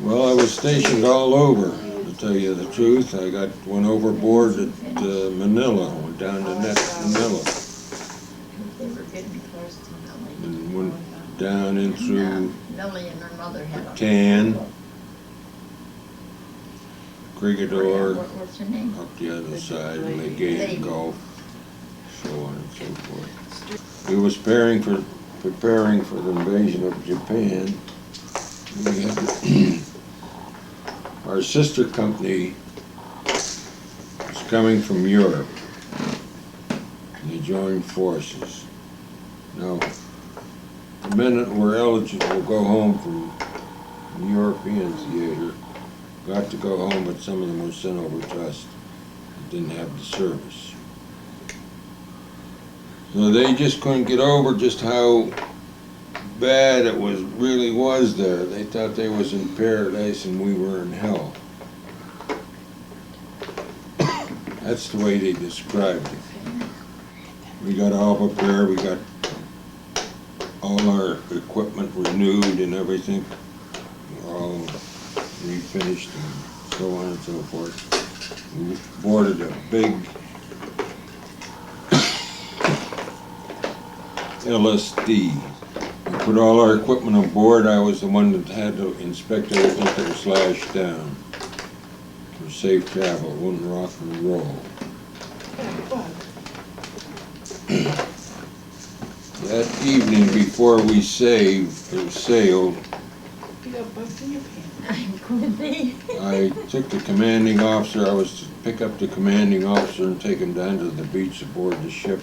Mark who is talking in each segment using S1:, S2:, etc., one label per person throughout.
S1: Well, I was stationed all over, to tell you the truth. Went overboard at Manila, went down to Manila,
S2: They were getting close to Millie.
S1: and went down in through
S2: Millie and her mother had a.
S1: Tan, Crigador,
S2: What's her name?
S1: up the other side, Legate Gulf, so on and so forth. We was preparing for the invasion of Japan. We had our sister company was coming from Europe. They joined forces. Now, the men that were eligible to go home from the European theater got to go home, but some of them were sent over to us that didn't have the service. So they just couldn't get over just how bad it really was there. They thought they was in paradise and we were in hell. That's the way they described it. We got all prepared, we got all our equipment renewed and everything, all refinished and so on and so forth. We boarded a big LSD. We put all our equipment on board. I was the one that had to inspect everything that was slashed down for safe travel. It wouldn't rock and roll. That evening before we sailed,
S3: You got bugs in your pants.
S2: Could be.
S1: I took the commanding officer. I was to pick up the commanding officer and take him down to the beach aboard the ship.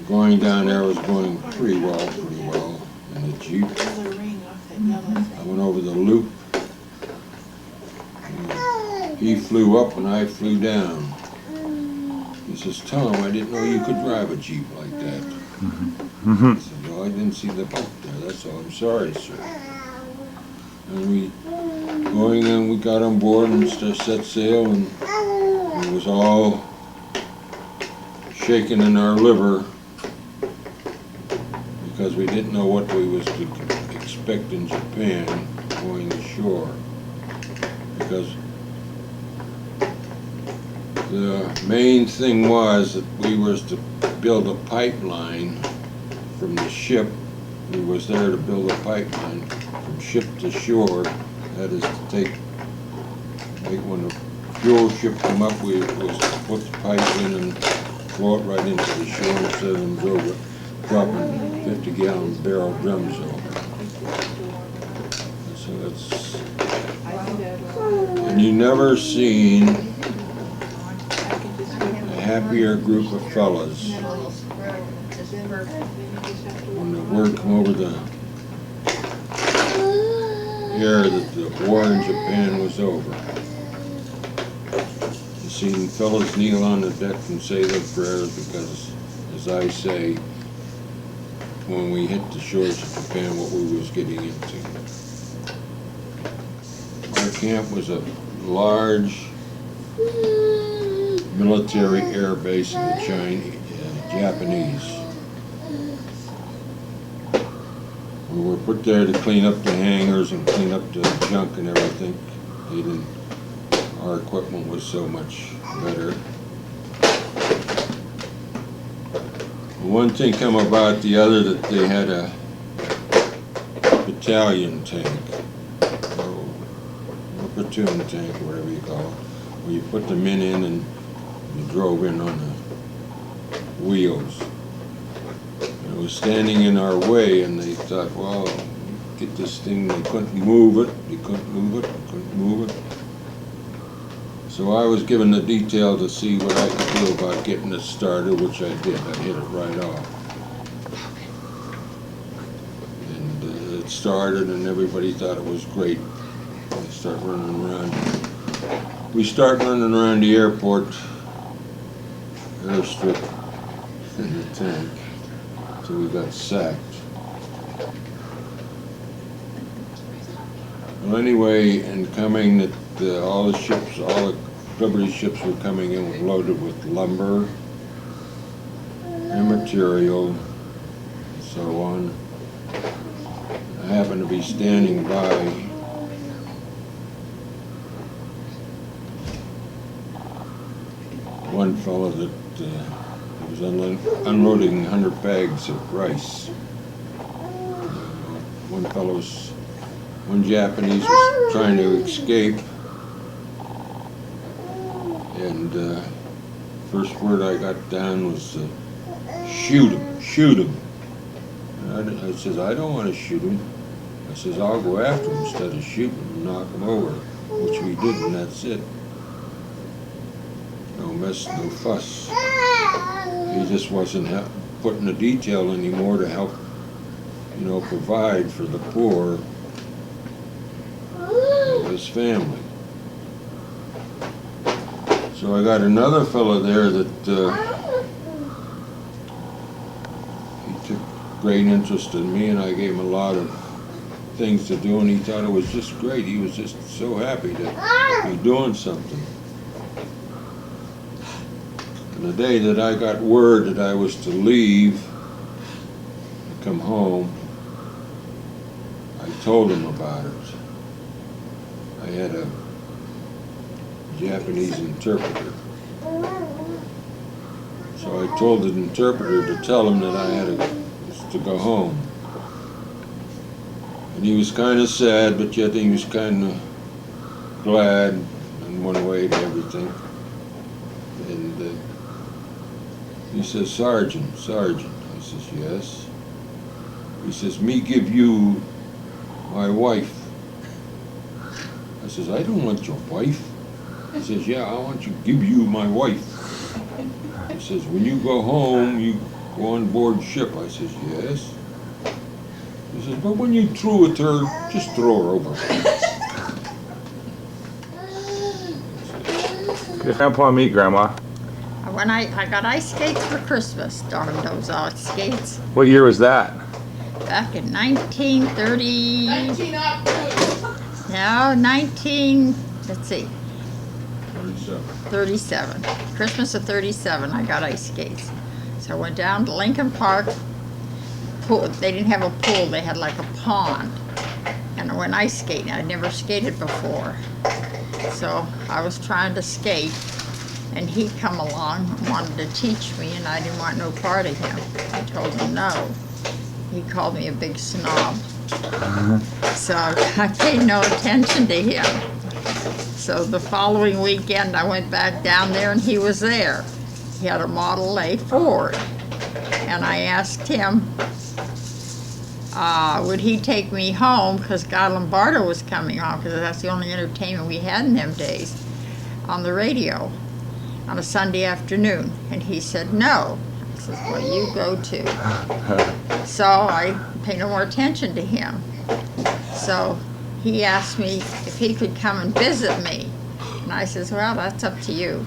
S1: Going down there was going pretty well in the Jeep.
S3: There's a ring off that yellow
S1: I
S3: thing.
S1: went over the loop. He flew up and I flew down. He says, "Tell him I didn't know you could drive a Jeep like that." I said, "Well, I didn't see the boat there, that's all. I'm sorry, sir." And we got on board and set sail, and it was all shaking in our liver because we didn't know what we was to expect in Japan going ashore. Because the main thing was that we was to build a pipeline from the ship. We was there to build a pipeline from ship to shore. That is to take when the fuel ship come up, we was to put the pipe in and flow it right into the shore instead of them dropping 50-gallon barrel drums over. So that's, and you never seen a happier group of fellas when the word come over the air that the war in Japan was over. You seen fellas kneel on the deck and say their prayers because, as I say, when we hit the shores of Japan, what we was getting into. Our camp was a large military air base in the Japanese. We were put there to clean up the hangars and clean up the junk and everything. Our equipment was so much better. One thing come about the other, that they had a battalion tank, or a platoon tank, whatever you call it, where you put the men in and you drove in on the wheels. It was standing in our way, and they thought, well, get this thing. They couldn't move it. So I was given the detail to see what I could do about getting it started, which I did. I hit it right off. And it started, and everybody thought it was great. They start running around. We start running around the airport airstrip in the tank. So we got sacked. Well, anyway, in coming, all the Liberty ships were coming in loaded with lumber and material, and so on. I happened to be standing by one fellow that was unloading 100 bags of rice. One Japanese was trying to escape, and first word I got down was, shoot him, shoot him. And I says, I don't want to shoot him. I says, I'll go after him instead of shooting him and knock him over, which we did, and that's it. No mess, no fuss. He just wasn't putting the detail anymore to help, provide for the poor of his family. So I got another fellow there that he took great interest in me, and I gave him a lot of things to do, and he thought it was just great. He was just so happy to be doing something. And the day that I got word that I was to leave, to come home, I told him about it. I had a Japanese interpreter. So I told the interpreter to tell him that I had to go home. And he was kind of sad, but yet he was kind of glad in one way to everything. And he says, Sergeant. I says, yes. He says, me give you my wife. I says, I don't want your wife. He says, yeah, I want to give you my wife. He says, when you go home, you go on board ship. I says, yes. He says, but when you through with her, just throw her over.
S4: Your grandpa meet Grandma.
S2: When I got ice skates for Christmas, darn those ice skates,
S4: What year was that?
S2: back in 1930, 37. Christmas of 37, I got ice skates. So I went down to Lincoln Park. Pool. They didn't have a pool, they had like a pond. And I went ice skating. I'd never skated before. So I was trying to skate, and he come along and wanted to teach me, and I didn't want no part of him. I told him no. He called me a big snob. So I paid no attention to him. So the following weekend I went back down there, and he was there. He had a Model A Ford. And I asked him, would he take me home, because Guy Lombardo was coming on, because that's the only entertainment we had in them days, on the radio on a Sunday afternoon. And he said no. I said, well, you go too. So I paid no more attention to him. So he asked me if he could come and visit me. And I says, well, that's up to you.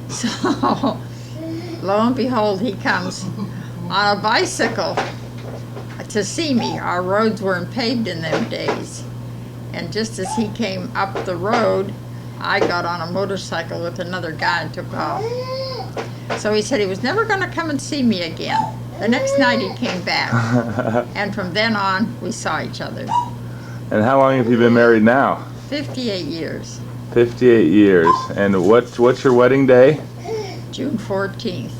S2: So lo and behold, he comes on a bicycle to see me. Our roads weren't paved in them days. And just as he came up the road, I got on a motorcycle with another guy and took off. So he said he was never going to come and see me again. The next night he came back. And from then on, we saw each other.
S4: And how long have you been married now?
S2: 58 years.
S4: 58 years. And what's your wedding day?
S2: June 14th,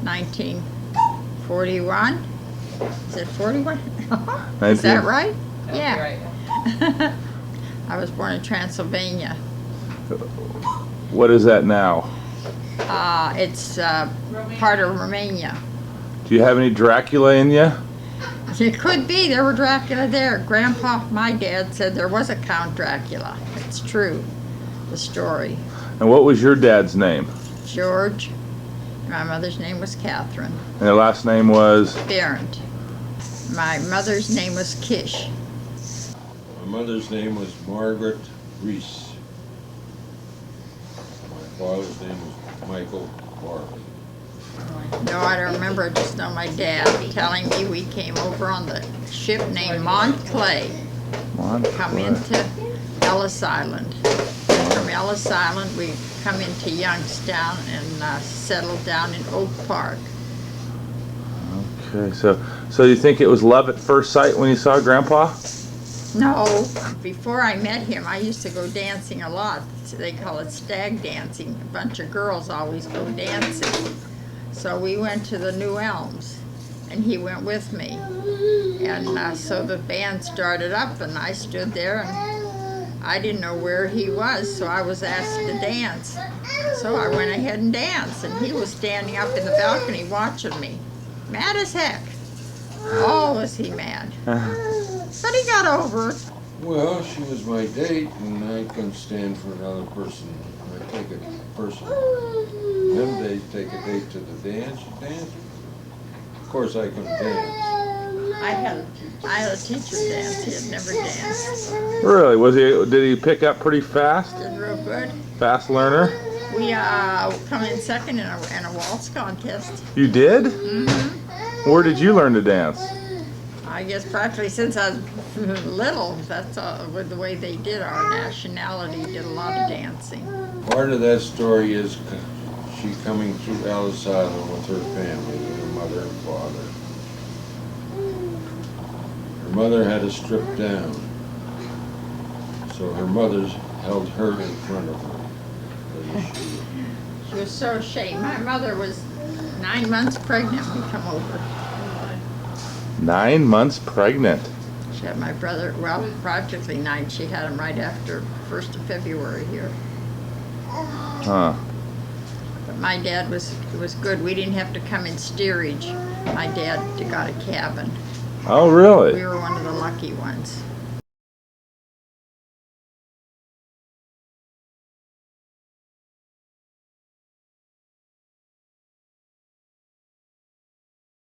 S2: 1941. Is it 41? Is that right? Yeah. I was born in Transylvania.
S4: What is that now?
S2: It's part of Romania.
S4: Do you have any Dracula in you?
S2: It could be. There were Dracula there. Grandpa, my dad, said there was a Count Dracula. It's true, the story.
S4: And what was your dad's name?
S2: George. My mother's name was Catherine.
S4: And their last name was?
S2: Berendt. My mother's name was Kish.
S1: My mother's name was Margaret Reese. My father's name was Michael Varley.
S2: No, I don't remember. I just know my dad telling me we came over on the ship named Montclair. Come into Ellis Island. From Ellis Island, we come into Youngstown and settled down in Oak Park.
S4: Okay, so you think it was love at first sight when you saw Grandpa?
S2: No, before I met him, I used to go dancing a lot. They call it stag dancing. A bunch of girls always go dancing. So we went to the New Elms, and he went with me. And so the band started up, and I stood there, and I didn't know where he was, so I was asked to dance. So I went ahead and danced, and he was standing up in the balcony watching me. Mad as heck. Oh, was he mad. But he got over it.
S1: Well, she was my date, and I couldn't stand for another person. I take a person, them days take a date to the dance, you dance. Of course, I couldn't dance.
S2: I had a teacher dance. He had never danced.
S4: Really? Did he pick up pretty fast?
S2: Did real good.
S4: Fast learner?
S2: We come in second in a waltz contest.
S4: You did?
S2: Mm-hmm.
S4: Where did you learn to dance?
S2: I guess practically since I was little. That's with the way they did. Our nationality did a lot of dancing.
S1: Part of that story is she coming through Alisado with her family, with her mother and father. Her mother had to strip down, so her mother held her in front of her.
S2: She was so ashamed. My mother was 9 months pregnant when we come over.
S4: 9 months pregnant.
S2: She had my brother, well, practically 9. She had him right after 1st of February here.
S4: Huh.
S2: But my dad was good. We didn't have to come in steerage. My dad got a cabin.
S4: Oh,
S2: We
S4: really?
S2: were one of the lucky ones.